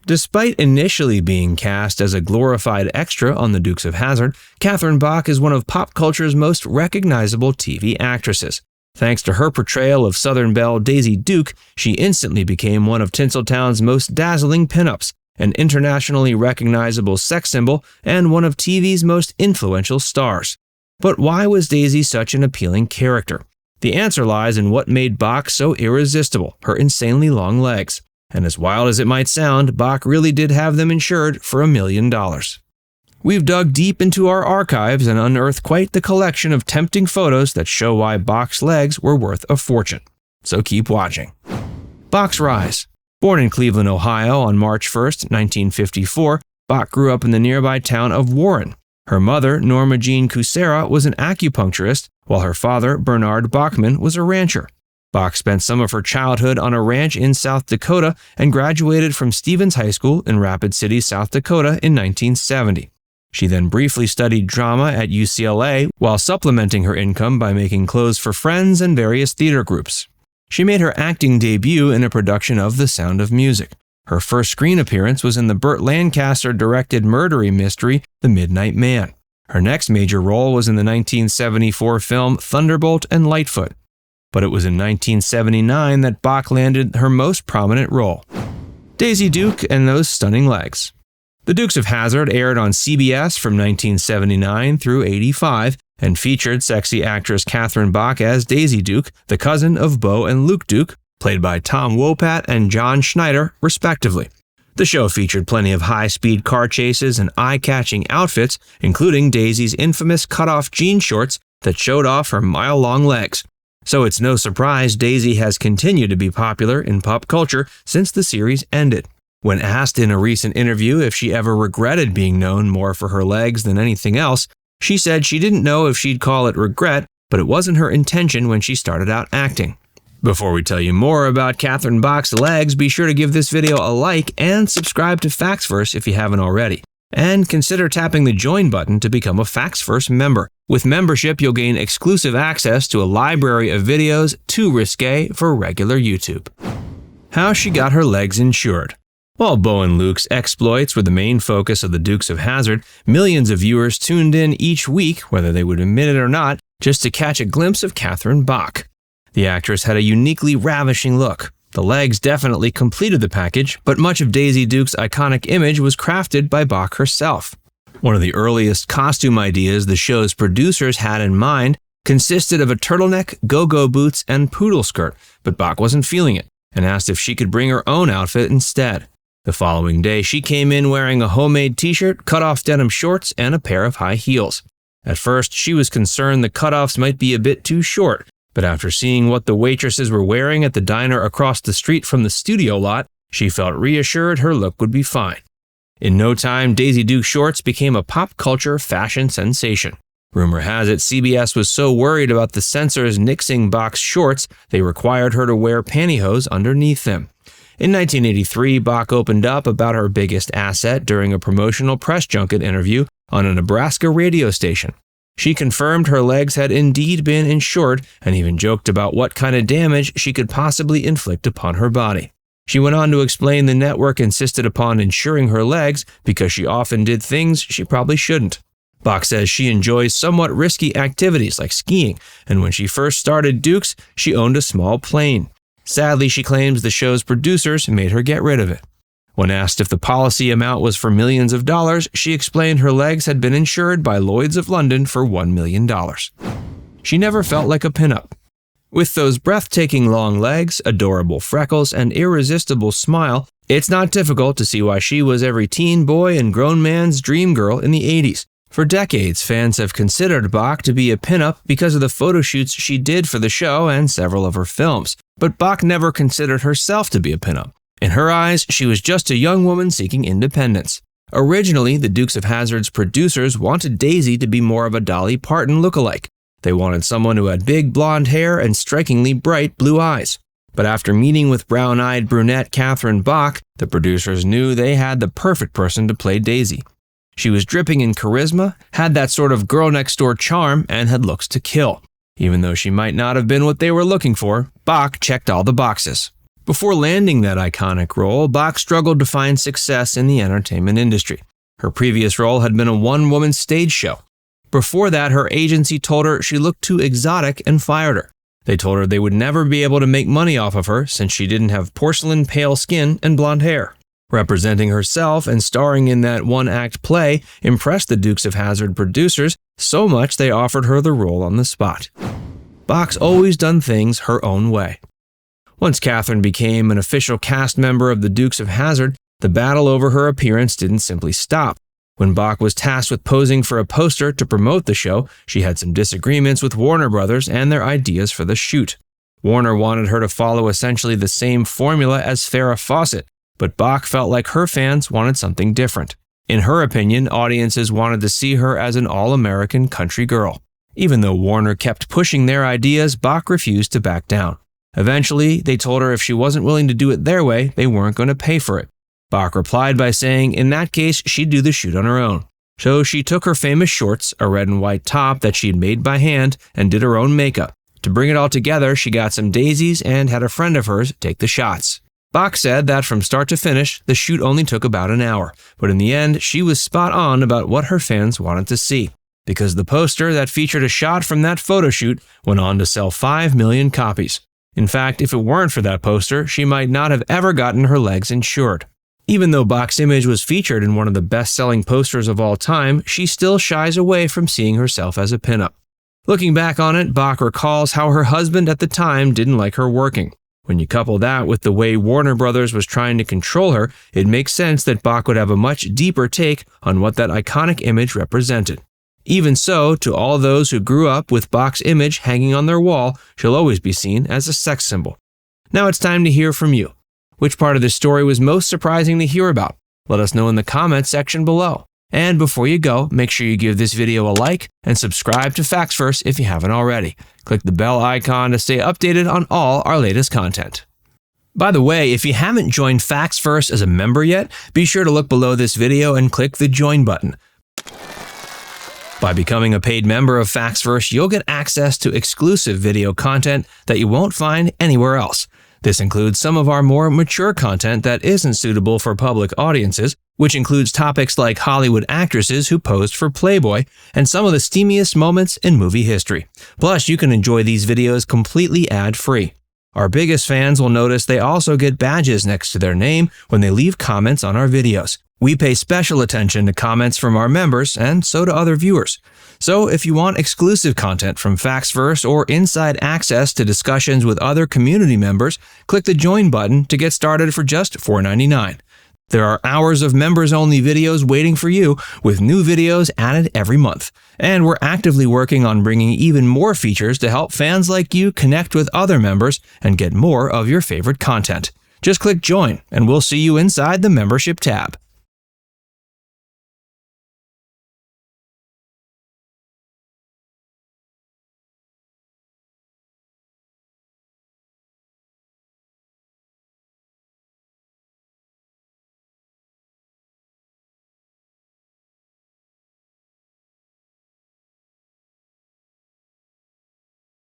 Despite initially being cast as a glorified extra on the Dukes of Hazzard, Catherine Bach is one of pop culture's most recognizable TV actresses. Thanks to her portrayal of Southern belle Daisy Duke, she instantly became one of Tinsel Town's most dazzling pinups, an internationally recognizable sex symbol, and one of TV's most influential stars. But why was Daisy such an appealing character? The answer lies in what made Bach so irresistible, her insanely long legs. And as wild as it might sound, Bach really did have them insured for $1 million. We've dug deep into our archives and unearthed quite the collection of tempting photos that show why Bach's legs were worth a fortune. So keep watching. Bach's rise. Born in Cleveland, Ohio on March 1, 1954, Bach grew up in the nearby town of Warren. Her mother, Norma Jean Kucera, was an acupuncturist, while her father, Bernard Bachman, was a rancher. Bach spent some of her childhood on a ranch in South Dakota and graduated from Stevens High School in Rapid City, South Dakota in 1970. She then briefly studied drama at UCLA while supplementing her income by making clothes for friends and various theater groups. She made her acting debut in a production of The Sound of Music. Her first screen appearance was in the Burt Lancaster-directed murdery mystery The Midnight Man. Her next major role was in the 1974 film Thunderbolt and Lightfoot. But it was in 1979 that Bach landed her most prominent role. Daisy Duke and those stunning legs. The Dukes of Hazzard aired on CBS from 1979 through 85 and featured sexy actress Catherine Bach as Daisy Duke, the cousin of Beau and Luke Duke, played by Tom Wopat and John Schneider, respectively. The show featured plenty of high-speed car chases and eye-catching outfits, including Daisy's infamous cut-off jean shorts that showed off her mile-long legs. So it's no surprise Daisy has continued to be popular in pop culture since the series ended. When asked in a recent interview if she ever regretted being known more for her legs than anything else, she said she didn't know if she'd call it regret, but it wasn't her intention when she started out acting. Before we tell you more about Catherine Bach's legs, be sure to give this video a like and subscribe to Factsverse if you haven't already. And consider tapping the join button to become a Factsverse member. With membership, you'll gain exclusive access to a library of videos too risque for regular YouTube. How she got her legs insured. While Beau and Luke's exploits were the main focus of the Dukes of Hazzard, millions of viewers tuned in each week, whether they would admit it or not, just to catch a glimpse of Catherine Bach. The actress had a uniquely ravishing look. The legs definitely completed the package, but much of Daisy Duke's iconic image was crafted by Bach herself. One of the earliest costume ideas the show's producers had in mind consisted of a turtleneck, go-go boots, and poodle skirt, but Bach wasn't feeling it and asked if she could bring her own outfit instead. The following day, she came in wearing a homemade t-shirt, cut-off denim shorts, and a pair of high heels. At first, she was concerned the cut-offs might be a bit too short, but after seeing what the waitresses were wearing at the diner across the street from the studio lot, she felt reassured her look would be fine. In no time, Daisy Duke shorts became a pop culture fashion sensation. Rumor has it CBS was so worried about the censors nixing Bach's shorts, they required her to wear pantyhose underneath them. In 1983, Bach opened up about her biggest asset during a promotional press junket interview on a Nebraska radio station. She confirmed her legs had indeed been insured and even joked about what kind of damage she could possibly inflict upon her body. She went on to explain the network insisted upon insuring her legs because she often did things she probably shouldn't. Bach says she enjoys somewhat risky activities like skiing, and when she first started Dukes, she owned a small plane. Sadly, she claims the show's producers made her get rid of it. When asked if the policy amount was for millions of dollars, she explained her legs had been insured by Lloyd's of London for $1 million. She never felt like a pinup. With those breathtaking long legs, adorable freckles, and irresistible smile, it's not difficult to see why she was every teen boy and grown man's dream girl in the 80s. For decades, fans have considered Bach to be a pinup because of the photo shoots she did for the show and several of her films. But Bach never considered herself to be a pinup. In her eyes, she was just a young woman seeking independence. Originally, the Dukes of Hazzard's producers wanted Daisy to be more of a Dolly Parton lookalike. They wanted someone who had big blonde hair and strikingly bright blue eyes. But after meeting with brown-eyed brunette Catherine Bach, the producers knew they had the perfect person to play Daisy. She was dripping in charisma, had that sort of girl-next-door charm, and had looks to kill. Even though she might not have been what they were looking for, Bach checked all the boxes. Before landing that iconic role, Bach struggled to find success in the entertainment industry. Her previous role had been a one-woman stage show. Before that, her agency told her she looked too exotic and fired her. They told her they would never be able to make money off of her since she didn't have porcelain pale skin and blonde hair. Representing herself and starring in that one-act play impressed the Dukes of Hazzard producers so much they offered her the role on the spot. Bach's always done things her own way. Once Catherine became an official cast member of the Dukes of Hazzard, the battle over her appearance didn't simply stop. When Bach was tasked with posing for a poster to promote the show, she had some disagreements with Warner Brothers and their ideas for the shoot. Warner wanted her to follow essentially the same formula as Farrah Fawcett, but Bach felt like her fans wanted something different. In her opinion, audiences wanted to see her as an all-American country girl. Even though Warner kept pushing their ideas, Bach refused to back down. Eventually, they told her if she wasn't willing to do it their way, they weren't going to pay for it. Bach replied by saying in that case, she'd do the shoot on her own. So she took her famous shorts, a red and white top that she'd made by hand, and did her own makeup. To bring it all together, she got some daisies and had a friend of hers take the shots. Bach said that from start to finish, the shoot only took about an hour, but in the end, she was spot on about what her fans wanted to see. Because the poster that featured a shot from that photo shoot went on to sell 5 million copies. In fact, if it weren't for that poster, she might not have ever gotten her legs insured. Even though Bach's image was featured in one of the best-selling posters of all time, she still shies away from seeing herself as a pinup. Looking back on it, Bach recalls how her husband at the time didn't like her working. When you couple that with the way Warner Brothers was trying to control her, it makes sense that Bach would have a much deeper take on what that iconic image represented. Even so, to all those who grew up with Bach's image hanging on their wall, she'll always be seen as a sex symbol. Now it's time to hear from you. Which part of this story was most surprising to hear about? Let us know in the comments section below. And before you go, make sure you give this video a like and subscribe to Facts First if you haven't already. Click the bell icon to stay updated on all our latest content. By the way, if you haven't joined Facts First as a member yet, be sure to look below this video and click the join button. By becoming a paid member of Facts First, you'll get access to exclusive video content that you won't find anywhere else. This includes some of our more mature content that isn't suitable for public audiences, which includes topics like Hollywood actresses who posed for Playboy and some of the steamiest moments in movie history. Plus, you can enjoy these videos completely ad-free. Our biggest fans will notice they also get badges next to their name when they leave comments on our videos. We pay special attention to comments from our members, and so do other viewers. So if you want exclusive content from Facts First or inside access to discussions with other community members, click the join button to get started for just $4.99. There are hours of members-only videos waiting for you, with new videos added every month. And we're actively working on bringing even more features to help fans like you connect with other members and get more of your favorite content. Just click join, and we'll see you inside the membership tab.